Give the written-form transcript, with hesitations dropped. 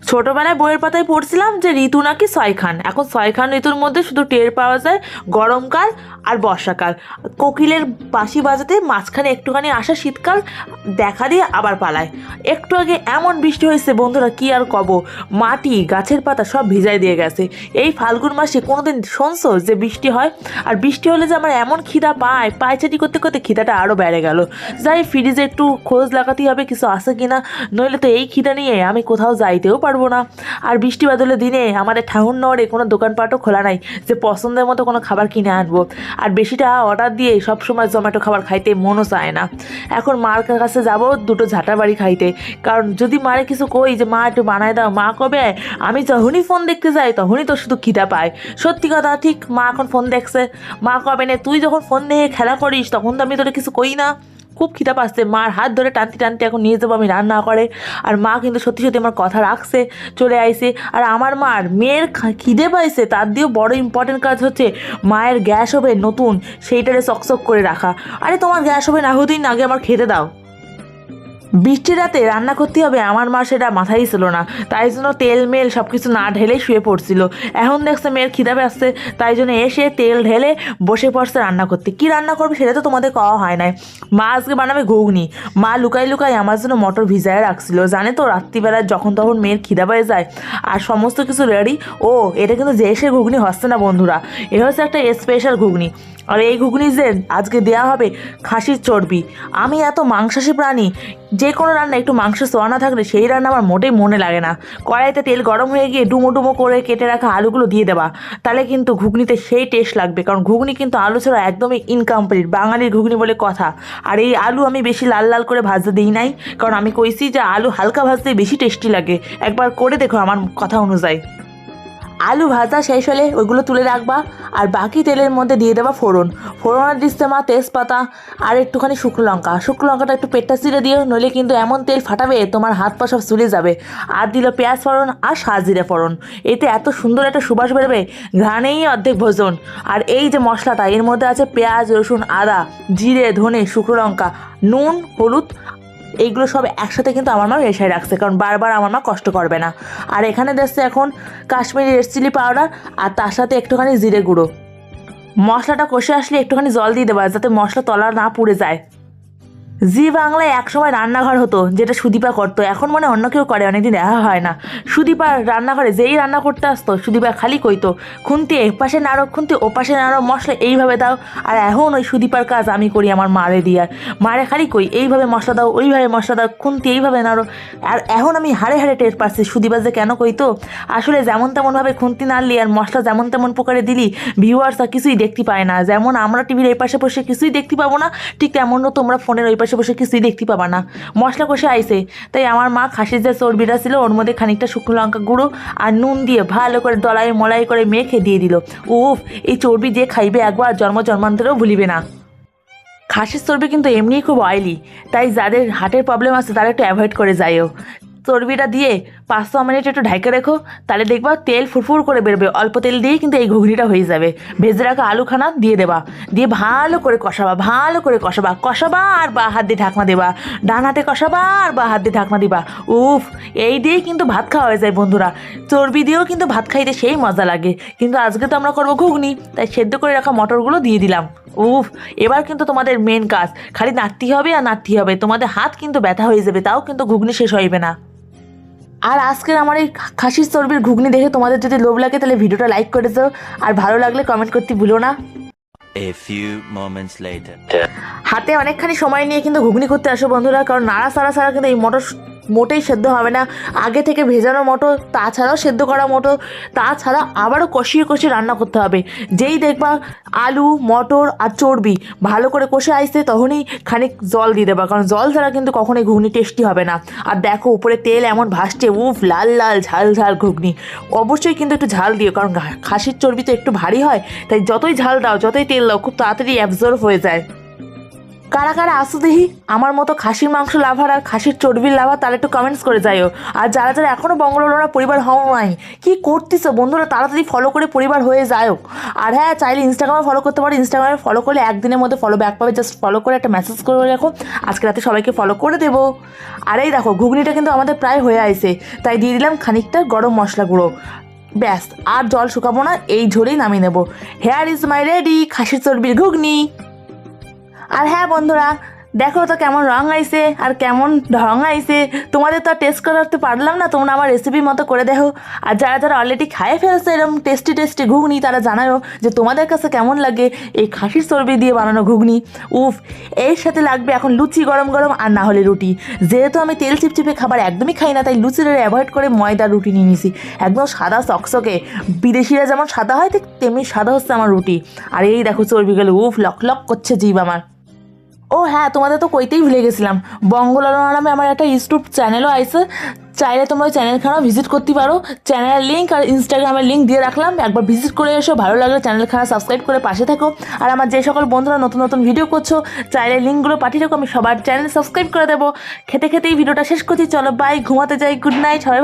ছোটবেলায় বইয়ের পাতায় পড়ছিলাম যে ঋতু নাকি ছয়খান। এখন ছয়খান ঋতুর মধ্যে শুধু টের পাওয়া যায় গরমকাল আর বর্ষাকাল। কোকিলের বাঁশি বাজাতে মাঝখানে একটুখানি আসা শীতকাল দেখা দিয়ে আবার পালায়। একটু আগে এমন বৃষ্টি হয়েছে বন্ধুরা, কি আর কব, মাটি গাছের পাতা সব ভিজাই দিয়ে গেছে। এই ফাল্গুন মাসে কোনোদিন শুনছো যে বৃষ্টি হয়? আর বৃষ্টি হলে যে আমার এমন খিদা পায়, পায়চাটি করতে করতে খিদাটা আরও বেড়ে গেল। যাই ফ্রিজে একটু খোঁজ লাগাতেই হবে কিছু আছে কিনা, নইলে তো এই খিদা নিয়ে আমি কোথাও যাইতেও পারবো না। আর বৃষ্টি বাদলের দিনে আমাদের ঠাকুর নড়ে কোনো দোকানপাটও খোলা নাই যে পছন্দের মতো কোনো খাবার কিনে আনবো। আর বেশিটা অর্ডার দিয়ে সবসময় জোম্যাটো খাবার খাইতে মনও চায় না। এখন মার কাছে যাবো দুটো ঝাঁটা বাড়ি খাইতে, কারণ যদি মারে কিছু কই যে মা একটু বানায় দাও, মা কবে আমি যখনই ফোন দেখতে যাই তখনই তো শুধু খিদা পায়। সত্যি কথা, ঠিক মা এখন ফোন দেখছে, মা কবে না তুই যখন ফোন নিয়ে খেলা করিস তখন তো আমি তোরে কিছু কই না। খুব খিদা পাচ্ছে, মার হাত ধরে টানতে টানতে এখন নিয়ে যাবো আমি রান্না করে। আর মা কিন্তু সত্যি সত্যি আমার কথা রাখছে, চলে আইছে। আর আমার মার মেয়ের খিদে পাইছে, তার দিয়েও বড় ইম্পর্টেন্ট কাজ হচ্ছে মায়ের গ্যাস ওভেন নতুন, সেইটারে চকচক করে রাখা। আরে তোমার গ্যাস ওভেন আহুদিন আগে আমার খেতে দাও। বৃষ্টির রাতে রান্না করতে হবে, আমার মা সেটা মাথায় ছিল না, তাই জন্য তেল মেল সব কিছু না ঢেলেই শুয়ে পড়ছিল। এখন দেখছে মেয়ের খিদা পেয়েছে, তাই জন্য এসে তেল ঢেলে বসে পড়ছে রান্না করতে। কি রান্না করবে সেটা তো তোমাদের কওয়া হয় নাই। মা আজকে বানাবে ঘুগনি। মা লুকাই লুকাই আমার জন্য মটর ভিজায় রাখছিল, জানে তো রাত্রিবেলায় যখন তখন মেয়ের খিদা পেয়ে যায়। আর সমস্ত কিছু রেডি। ও এটা কিন্তু যে সে ঘুগনি হচ্ছে না বন্ধুরা, এ হচ্ছে একটা স্পেশাল ঘুগনি। আর এই ঘুগনি যে আজকে দেওয়া হবে খাসির চর্বি। আমি এত মাংসাশী প্রাণী, যে কোনো রান্না একটু মাংস ছোঁয়া না থাকলে সেই রান্না আমার মোটেই মনে লাগে না। কড়াইতে তেল গরম হয়ে গিয়ে ডুমো ডুমো করে কেটে রাখা আলুগুলো দিয়ে দেবা, তাহলে কিন্তু ঘুগনিতে সেই টেস্ট লাগবে। কারণ ঘুগনি কিন্তু আলু ছাড়া একদমই ইনকমপ্লিট, বাঙালির ঘুগনি বলে কথা। আর এই আলু আমি বেশি লাল লাল করে ভাজতে দিই নাই, কারণ আমি কইছি যে আলু হালকা ভাজতেই বেশি টেস্টি লাগে। একবার করে দেখো আমার কথা অনুযায়ী। আলু ভাজা শেষ হলে ওইগুলো তুলে রাখবা, আর বাকি তেলের মধ্যে দিয়ে দেবা ফোড়ন। ফোড়নের দিচ্ছে মা তেজপাতা আর একটুখানি শুকনো লঙ্কা। শুকনো লঙ্কাটা একটু পেটটা চিরে দিও, নইলে কিন্তু এমন তেল ফাটাবে তোমার হাত পা সব চুলে যাবে। আর দিল পেঁয়াজ ফোড়ন আর সাজিরে ফোড়ন, এতে এত সুন্দর একটা সুবাস বেরোবে, ঘ্রাণেই অর্ধেক ভোজন। আর এই যে মশলাটা, এর মধ্যে আছে পেঁয়াজ রসুন আদা জিরে ধনে শুকনো লঙ্কা নুন হলুদ, এইগুলো সব একসাথে কিন্তু আমার মা রেশায় রাখছে, কারণ বারবার আমার মা কষ্ট করবে না। আর এখানে দেখছে এখন কাশ্মীরি রেড চিলি পাউডার, আর তার সাথে একটুখানি জিরে গুঁড়ো। মশলাটা কষে আসলে একটুখানি জল দিয়ে দেবা, যাতে মশলা তলা না পুড়ে যায়। জি বাংলায় একসময় রান্নাঘর হতো, যেটা সুদীপা করতো, এখন মনে অন্য কেউ করে, অনেকদিন দেখা হয় না। সুদীপার রান্নাঘরে যেই রান্না করতে আসতো সুদীপা খালি কইতো খুন্তি এপাশে নাড়ো খুন্তি ওপাশে নাড়ো, মশলা এইভাবে দাও। আর এখন ওই সুদীপার কাজ আমি করি আমার মারে দিয়ে। মারে খালি কই এইভাবে মশলা দাও ওইভাবে মশলা দাও খুন্তি এইভাবে নাড়ো। আর এখন আমি হাড়ে হাড়ে টের পাচ্ছি সুদীপা যে কেন কইতো। আসলে যেমন তেমনভাবে খুন্তি নাড়লি আর মশলা যেমন তেমন প্রকারে দিলি ভিউয়ার্সরা কিছুই দেখতে পায় না। যেমন আমরা টিভির এই পাশে বসে কিছুই দেখতে পাবো না, ঠিক তেমনও তোমরা ফোনের ওই পাশে বসে কিছুই দেখতে পাবা না। মশলা কষে আইছে, তাই আমার মা খাসির যে চর্বিটা ছিল ওর মধ্যে খানিকটা শুকনো লঙ্কা গুঁড়ো আর নুন দিয়ে ভালো করে দলাই মলাই করে মেখে দিয়ে দিল। উফ, এই চর্বি যে খাইবে একবার জন্মান্তরেও ভুলিবে না। খাসির চর্বি কিন্তু এমনিই খুব অয়েলি, তাই যাদের হার্টের প্রবলেম আছে তারা একটু অ্যাভয়েড করে যায়ও। চর্বিটা দিয়ে 5-6 মিনিট একটু ঢাকে রেখো, তাহলে দেখবা তেল ফুরফুর করে বেরোবে। অল্প তেল দিয়েই কিন্তু এই ঘুগনিটা হয়ে যাবে। ভেজে রাখা আলুখানা দিয়ে দেবা, দিয়ে ভালো করে কষাবা, ভালো করে কষাবা কষাবা আর বা হাত দিয়ে ঢাকনা দেবা, ডান হাতে কষাবা আর বা হাত দিয়ে ঢাকনা দিবা। উফ, এই দিয়েই কিন্তু ভাত খাওয়া হয়ে যায় বন্ধুরা। চর্বি দিয়েও কিন্তু ভাত খাইতে সেই মজা লাগে, কিন্তু আজকে তো আমরা করবো ঘুগনি, তাই সেদ্ধ করে রাখা মটরগুলো দিয়ে দিলাম। উফ, এবার কিন্তু তোমাদের মেন কাজ খালি নাড়তে হবে আর নাড়তে হবে, তোমাদের হাত কিন্তু ব্যথা হয়ে যাবে, তাও কিন্তু ঘুগনি শেষ হইবে না। আর আজকের আমার এই খাসির চর্বির ঘুগনি দেখে তোমাদের যদি লোভ লাগে তাহলে ভিডিওটা লাইক করে দাও, আর ভালো লাগলে কমেন্ট করতে ভুলো না। A few moments later. হাতে অনেকখানি সময় নিয়ে কিন্তু ঘুগনি করতে আসো বন্ধুরা, কারণ নাড়া সাড়া ছাড়া কিন্তু এই মটর মোটেই সেদ্ধ হবে না। আগে থেকে ভেজানো মটর, তাছাড়াও সেদ্ধ করা মটর, তাছাড়া আবারও কষিয়ে কষিয়ে রান্না করতে হবে। যেই দেখবা আলু মটর আর চর্বি ভালো করে কষে আইসে তখনই খানিক জল দিয়ে দেবা, কারণ জল ছাড়া কিন্তু কখনোই ঘুগনি টেস্টি হবে না। আর দেখো উপরে তেল এমন ভাসছে, উফ লাল লাল ঝাল ঝাল ঘুগনি। অবশ্যই কিন্তু একটু ঝাল দিও, কারণ খাসির চর্বি তো একটু ভারী হয়, তাই যতই ঝাল দাও যতই তেল দাও খুব তাড়াতাড়ি অ্যাবজর্ব হয়ে যায়। কারা কারা আসো দেখি আমার মতো খাসির মাংস লাভার আর খাসির চর্বির লাভার, তারা একটু কমেন্টস করে যাইও। আর যারা যারা এখনও বঙ্গলোরা পরিবার হও নাই, কি করতেছো বন্ধুরা, তাড়াতাড়ি ফলো করে পরিবার হয়ে যাও। আর হ্যাঁ, চাইলে ইনস্টাগ্রামে ফলো করতে পারো, ইনস্টাগ্রামে ফলো করলে একদিনের মধ্যে ফলো ব্যাক পাবে, জাস্ট ফলো করে একটা মেসেজ করে রাখো, আজকে রাতে সবাইকে ফলো করে দেবো। আর এই দেখো ঘুগনিটা কিন্তু আমাদের প্রায় হয়ে আইছে, তাই দিয়ে দিলাম খানিকটা গরম মশলা গুঁড়ো। ব্যাস, আর জল শুকাবো না, এই ঝোলেই নামিয়ে নেবো। হেয়ার ইজ মাই রেডি খাসির চর্বির ঘুগনি। আর হ্যাঁ বন্ধুরা, দেখো তো কেমন রং আইছে আর কেমন ঢং আইছে। তোমাদের তো টেস্ট করতে পারলাম না, তোমরা আমার রেসিপি মতো করে দেখো। আর যারা যারা অলরেডি খাইয়ে ফেলছে এরকম টেস্টি টেস্টি ঘুগনি, তারা জানাও যে তোমাদের কাছে কেমন লাগে এই খাসির চর্বি দিয়ে বানানো ঘুগনি। উফ, এর সাথে লাগবে এখন লুচি গরম গরম, আর না হলে রুটি। যেহেতু আমি তেল চিপচিপে খাবার একদমই খাই না, তাই লুচিটা অ্যাভয়েড করে ময়দার রুটি নিয়ে নিয়েছি, একদম সাদা চকচকে। বিদেশিরা যেমন সাদা হয় ঠিক তেমনি সাদা হচ্ছে আমার রুটি। আর এই দেখো চর্বিগুলো উফ লক লক করছে জিভ আমার। ও হ্যাঁ, তোমাদের তো কইতেই ভুলে গেছিলাম, বঙ্গলাল নামে আমার একটা ইউটিউব চ্যানেলও আছে, চাইলে তোমরা ওই চ্যানেলখানাও ভিজিট করতে পারো। চ্যানেলের লিঙ্ক আর ইনস্টাগ্রামের লিঙ্ক দিয়ে রাখলাম, একবার ভিজিট করে এসো, ভালো লাগলে চ্যানেলখানা সাবস্ক্রাইব করে পাশে থাকো। আর আমার যে সকল বন্ধুরা নতুন নতুন ভিডিও করছো, চাইলে লিঙ্কগুলো পাঠিয়ে রাখো, আমি সবার চ্যানেল সাবস্ক্রাইব করে দেবো। খেতে খেতেই ভিডিওটা শেষ করছি, চলো বাই, ঘুমাতে যাই, গুড নাইট, সবাই